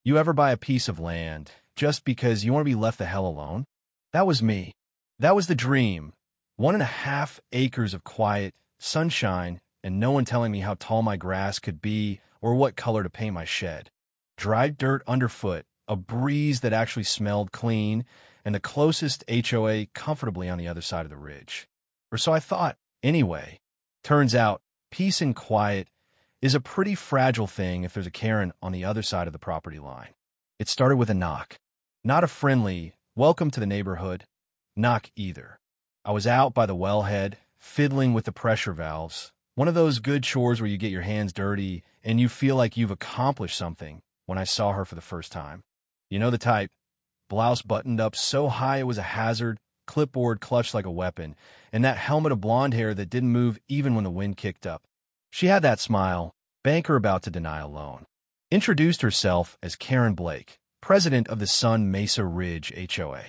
You ever buy a piece of land just because you want to be left the hell alone? That was me. That was the dream. 1.5 acres of quiet, sunshine, and no one telling me how tall my grass could be or what color to paint my shed. Dry dirt underfoot, a breeze that actually smelled clean, and the closest HOA comfortably on the other side of the ridge. Or so I thought, anyway. Turns out, peace and quiet is a pretty fragile thing if there's a Karen on the other side of the property line. It started with a knock. Not a friendly, welcome to the neighborhood, knock either. I was out by the wellhead, fiddling with the pressure valves, one of those good chores where you get your hands dirty and you feel like you've accomplished something, when I saw her for the first time. You know the type. Blouse buttoned up so high it was a hazard, clipboard clutched like a weapon, and that helmet of blonde hair that didn't move even when the wind kicked up. She had that smile, banker about to deny a loan. Introduced herself as Karen Blake, president of the Sun Mesa Ridge HOA.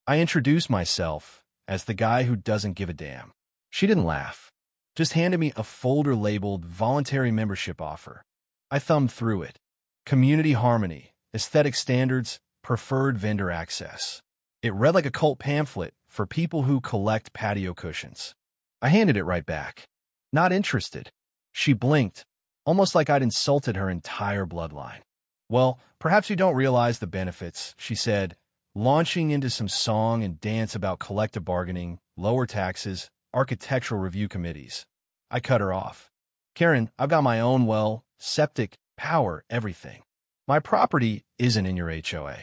I introduced myself as the guy who doesn't give a damn. She didn't laugh, just handed me a folder labeled voluntary membership offer. I thumbed through it. Community harmony, aesthetic standards, preferred vendor access. It read like a cult pamphlet for people who collect patio cushions. I handed it right back. Not interested. She blinked, almost like I'd insulted her entire bloodline. Well, perhaps you don't realize the benefits, she said, launching into some song and dance about collective bargaining, lower taxes, architectural review committees. I cut her off. Karen, I've got my own well, septic, power, everything. My property isn't in your HOA.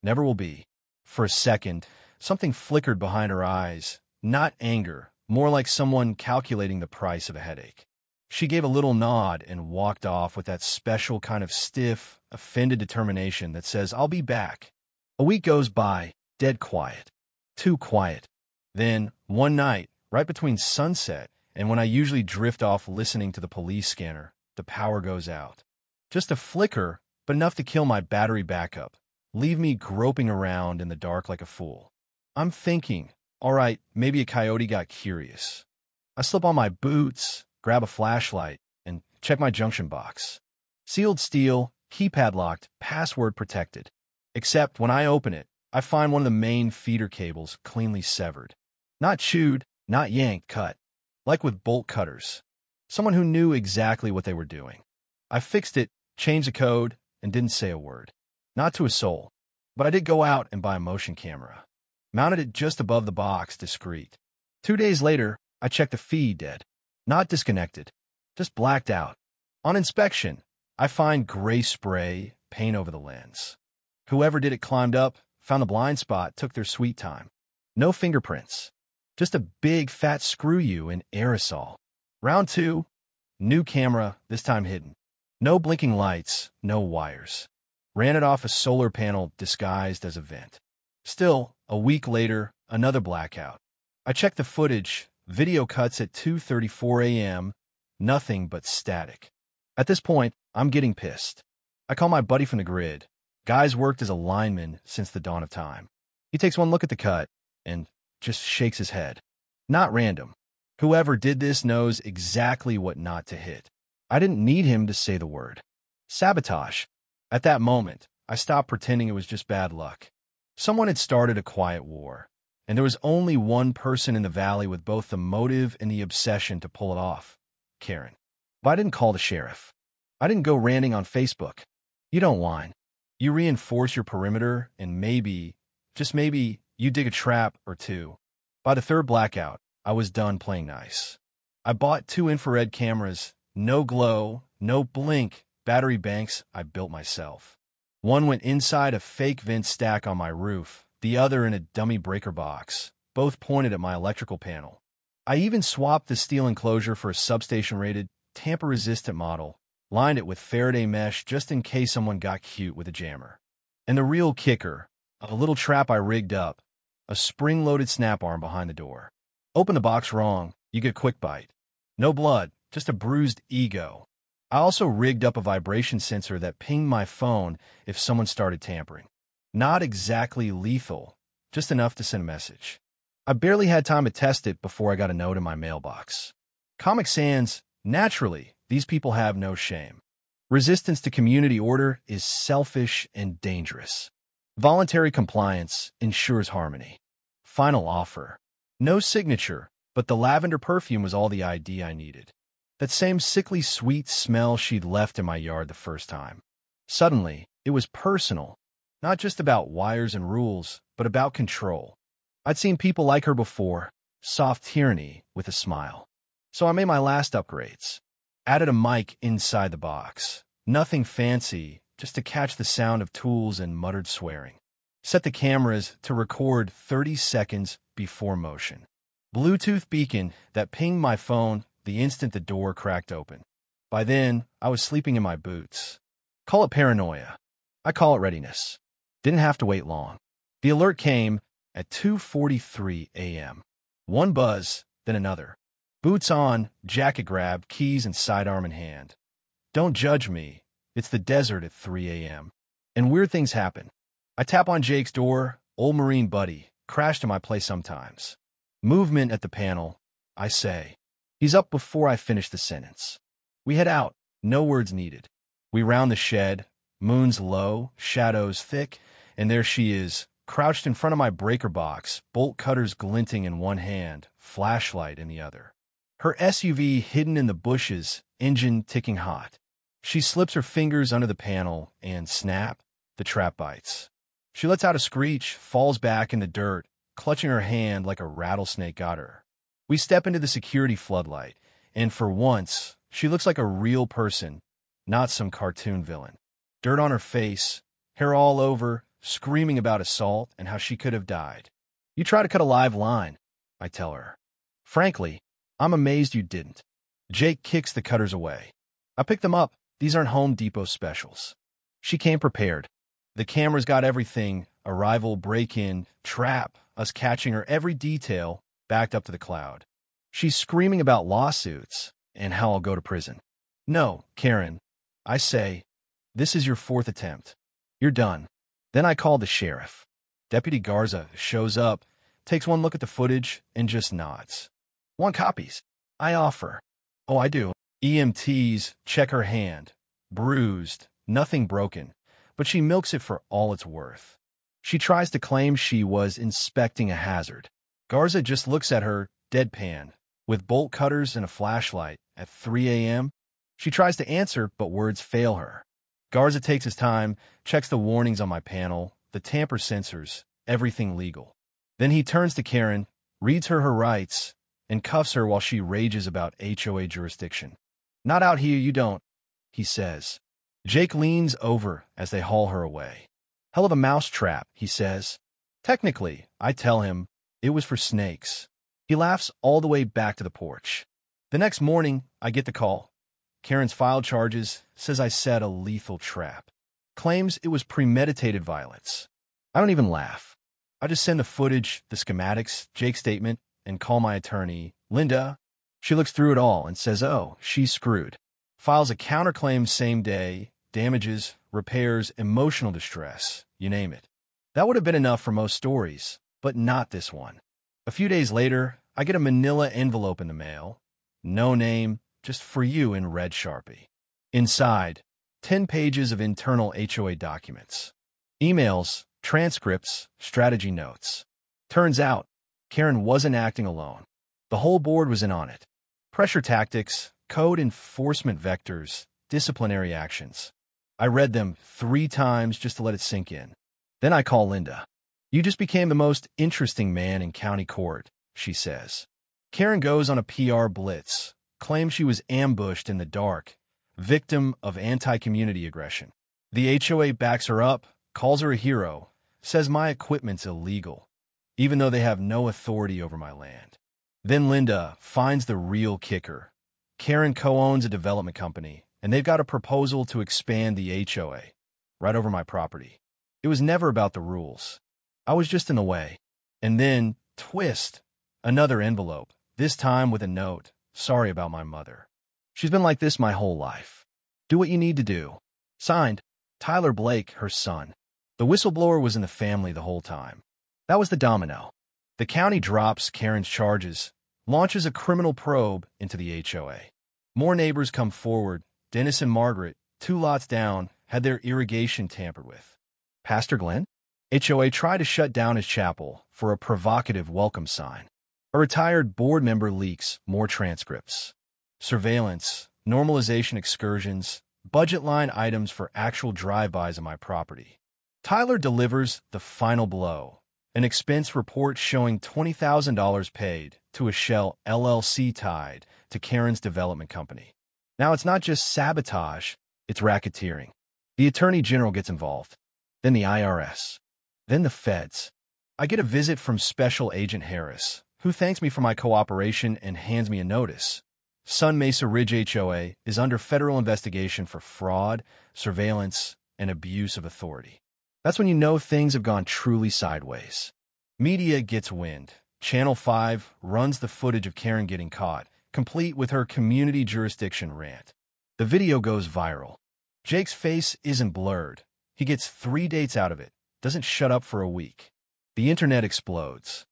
Never will be. For a second, something flickered behind her eyes, not anger, more like someone calculating the price of a headache. She gave a little nod and walked off with that special kind of stiff, offended determination that says, I'll be back. A week goes by, dead quiet. Too quiet. Then, one night, right between sunset and when I usually drift off listening to the police scanner, the power goes out. Just a flicker, but enough to kill my battery backup. Leave me groping around in the dark like a fool. I'm thinking, all right, maybe a coyote got curious. I slip on my boots, grab a flashlight, and check my junction box. Sealed steel, keypad locked, password protected. Except when I open it, I find one of the main feeder cables cleanly severed. Not chewed, not yanked, cut. Like with bolt cutters. Someone who knew exactly what they were doing. I fixed it, changed the code, and didn't say a word. Not to a soul. But I did go out and buy a motion camera. Mounted it just above the box, discreet. 2 days later, I checked the feed dead. Not disconnected. Just blacked out. On inspection, I find gray spray, paint over the lens. Whoever did it climbed up, found the blind spot, took their sweet time. No fingerprints. Just a big fat screw you in aerosol. Round 2, new camera, this time hidden. No blinking lights, no wires. Ran it off a solar panel disguised as a vent. Still, a week later, another blackout. I checked the footage, video cuts at 2:34 a.m., nothing but static. At this point, I'm getting pissed. I call my buddy from the grid. Guy's worked as a lineman since the dawn of time. He takes one look at the cut and just shakes his head. Not random. Whoever did this knows exactly what not to hit. I didn't need him to say the word. Sabotage. At that moment, I stopped pretending it was just bad luck. Someone had started a quiet war, and there was only one person in the valley with both the motive and the obsession to pull it off. Karen. But I didn't call the sheriff. I didn't go ranting on Facebook. You don't whine. You reinforce your perimeter, and maybe, just maybe, you dig a trap or two. By the third blackout, I was done playing nice. I bought 2 infrared cameras, no glow, no blink, battery banks I built myself. One went inside a fake vent stack on my roof, the other in a dummy breaker box, both pointed at my electrical panel. I even swapped the steel enclosure for a substation-rated, tamper-resistant model, lined it with Faraday mesh just in case someone got cute with a jammer. And the real kicker, a little trap I rigged up, a spring-loaded snap arm behind the door. Open the box wrong, you get a quick bite. No blood, just a bruised ego. I also rigged up a vibration sensor that pinged my phone if someone started tampering. Not exactly lethal, just enough to send a message. I barely had time to test it before I got a note in my mailbox. Comic Sans, naturally, these people have no shame. Resistance to community order is selfish and dangerous. Voluntary compliance ensures harmony. Final offer. No signature, but the lavender perfume was all the ID I needed. That same sickly sweet smell she'd left in my yard the first time. Suddenly, it was personal. Not just about wires and rules, but about control. I'd seen people like her before, soft tyranny with a smile. So I made my last upgrades. Added a mic inside the box. Nothing fancy, just to catch the sound of tools and muttered swearing. Set the cameras to record 30 seconds before motion. Bluetooth beacon that pinged my phone the instant the door cracked open. By then, I was sleeping in my boots. Call it paranoia. I call it readiness. Didn't have to wait long. The alert came at 2:43 a.m. One buzz, then another. Boots on, jacket grab, keys and sidearm in hand. Don't judge me. It's the desert at 3 a.m. And weird things happen. I tap on Jake's door, old Marine buddy, crashed in my place sometimes. Movement at the panel, I say. He's up before I finish the sentence. We head out, no words needed. We round the shed, moon's low, shadows thick, and there she is, crouched in front of my breaker box, bolt cutters glinting in one hand, flashlight in the other. Her SUV hidden in the bushes, engine ticking hot. She slips her fingers under the panel, and snap, the trap bites. She lets out a screech, falls back in the dirt, clutching her hand like a rattlesnake got her. We step into the security floodlight, and for once, she looks like a real person, not some cartoon villain. Dirt on her face, hair all over, screaming about assault and how she could have died. You try to cut a live line, I tell her. Frankly, I'm amazed you didn't. Jake kicks the cutters away. I pick them up. These aren't Home Depot specials. She came prepared. The cameras got everything, arrival, break-in, trap, us catching her, every detail, backed up to the cloud. She's screaming about lawsuits and how I'll go to prison. No, Karen, I say, this is your fourth attempt. You're done. Then I call the sheriff. Deputy Garza shows up, takes one look at the footage, and just nods. Want copies? I offer. Oh, I do. EMTs check her hand. Bruised, nothing broken, but she milks it for all it's worth. She tries to claim she was inspecting a hazard. Garza just looks at her, deadpan, with bolt cutters and a flashlight, at 3 a.m. She tries to answer, but words fail her. Garza takes his time, checks the warnings on my panel, the tamper sensors, everything legal. Then he turns to Karen, reads her rights, and cuffs her while she rages about HOA jurisdiction. Not out here, you don't, he says. Jake leans over as they haul her away. Hell of a mousetrap, he says. Technically, I tell him, it was for snakes. He laughs all the way back to the porch. The next morning, I get the call. Karen's filed charges, says I set a lethal trap. Claims it was premeditated violence. I don't even laugh. I just send the footage, the schematics, Jake's statement, and call my attorney, Linda. She looks through it all and says, oh, she's screwed. Files a counterclaim same day, damages, repairs, emotional distress, you name it. That would have been enough for most stories, but not this one. A few days later, I get a manila envelope in the mail. No name, just for you in red Sharpie. Inside, 10 pages of internal HOA documents. Emails, transcripts, strategy notes. Turns out, Karen wasn't acting alone. The whole board was in on it. Pressure tactics, code enforcement vectors, disciplinary actions. I read them 3 times just to let it sink in. Then I call Linda. You just became the most interesting man in county court, she says. Karen goes on a PR blitz, claims she was ambushed in the dark, victim of anti-community aggression. The HOA backs her up, calls her a hero, says my equipment's illegal, even though they have no authority over my land. Then Linda finds the real kicker. Karen co-owns a development company, and they've got a proposal to expand the HOA right over my property. It was never about the rules. I was just in the way. And then, twist, another envelope, this time with a note, sorry about my mother. She's been like this my whole life. Do what you need to do. Signed, Tyler Blake, her son. The whistleblower was in the family the whole time. That was the domino. The county drops Karen's charges, launches a criminal probe into the HOA. More neighbors come forward, Dennis and Margaret, 2 lots down, had their irrigation tampered with. Pastor Glenn? HOA tried to shut down his chapel for a provocative welcome sign. A retired board member leaks more transcripts. Surveillance, normalization excursions, budget line items for actual drive-bys of my property. Tyler delivers the final blow. An expense report showing $20,000 paid to a shell LLC tied to Karen's development company. Now it's not just sabotage, it's racketeering. The Attorney General gets involved. Then the IRS. Then the feds. I get a visit from Special Agent Harris, who thanks me for my cooperation and hands me a notice. Sun Mesa Ridge HOA is under federal investigation for fraud, surveillance, and abuse of authority. That's when you know things have gone truly sideways. Media gets wind. Channel 5 runs the footage of Karen getting caught, complete with her community jurisdiction rant. The video goes viral. Jake's face isn't blurred. He gets 3 dates out of it, doesn't shut up for a week. The internet explodes.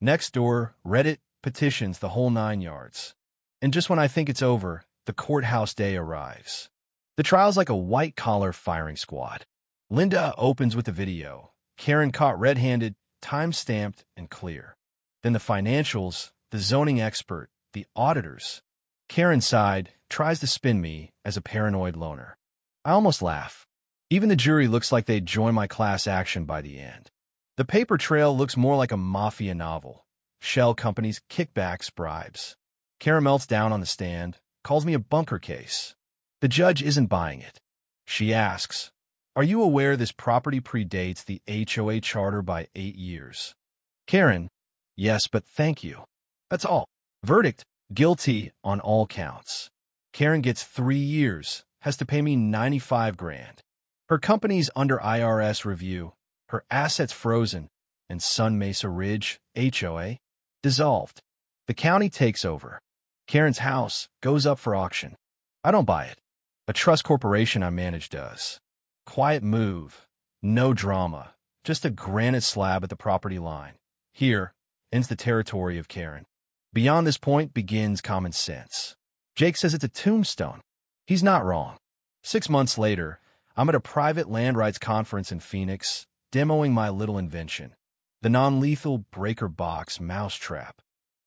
Nextdoor, Reddit, petitions, the whole 9 yards. And just when I think it's over, the courthouse day arrives. The trial's like a white-collar firing squad. Linda opens with the video. Karen caught red-handed, time-stamped, and clear. Then the financials, the zoning expert, the auditors. Karen's side tries to spin me as a paranoid loner. I almost laugh. Even the jury looks like they'd join my class action by the end. The paper trail looks more like a mafia novel. Shell companies, kickbacks, bribes. Karen melts down on the stand, calls me a bunker case. The judge isn't buying it. She asks, "Are you aware this property predates the HOA charter by 8 years?" Karen, "Yes, but thank you." That's all. Verdict, guilty on all counts. Karen gets 3 years, has to pay me $95,000. Her company's under IRS review, her assets frozen, and Sun Mesa Ridge, HOA, dissolved. The county takes over. Karen's house goes up for auction. I don't buy it. A trust corporation I manage does. Quiet move. No drama. Just a granite slab at the property line. Here ends the territory of Karen. Beyond this point begins common sense. Jake says it's a tombstone. He's not wrong. 6 months later, I'm at a private land rights conference in Phoenix, demoing my little invention, the non-lethal breaker box Mousetrap.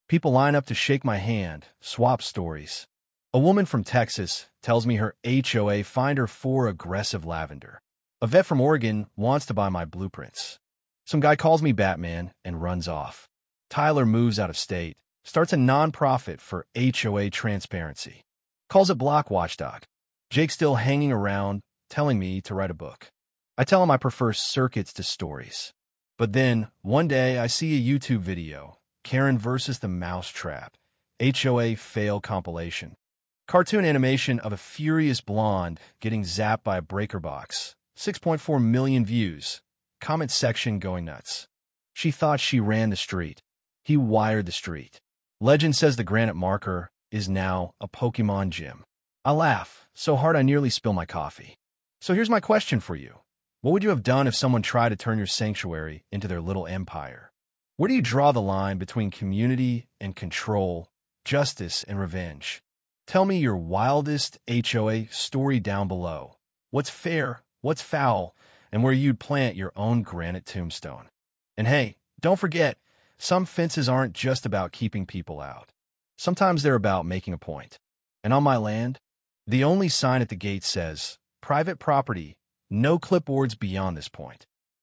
People line up to shake my hand, swap stories. A woman from Texas tells me her HOA fined her 4 aggressive lavender. A vet from Oregon wants to buy my blueprints. Some guy calls me Batman and runs off. Tyler moves out of state, starts a nonprofit for HOA transparency. Calls it Block Watchdog. Jake's still hanging around, telling me to write a book. I tell him I prefer circuits to stories. But then, one day, I see a YouTube video, Karen versus the Mousetrap, HOA fail compilation. Cartoon animation of a furious blonde getting zapped by a breaker box. 6.4 million views. Comment section going nuts. She thought she ran the street. He wired the street. Legend says the granite marker is now a Pokemon gym. I laugh so hard I nearly spill my coffee. So here's my question for you. What would you have done if someone tried to turn your sanctuary into their little empire? Where do you draw the line between community and control, justice and revenge? Tell me your wildest HOA story down below. What's fair, what's foul, and where you'd plant your own granite tombstone. And hey, don't forget, some fences aren't just about keeping people out. Sometimes they're about making a point. And on my land, the only sign at the gate says, "Private property, no clipboards beyond this point."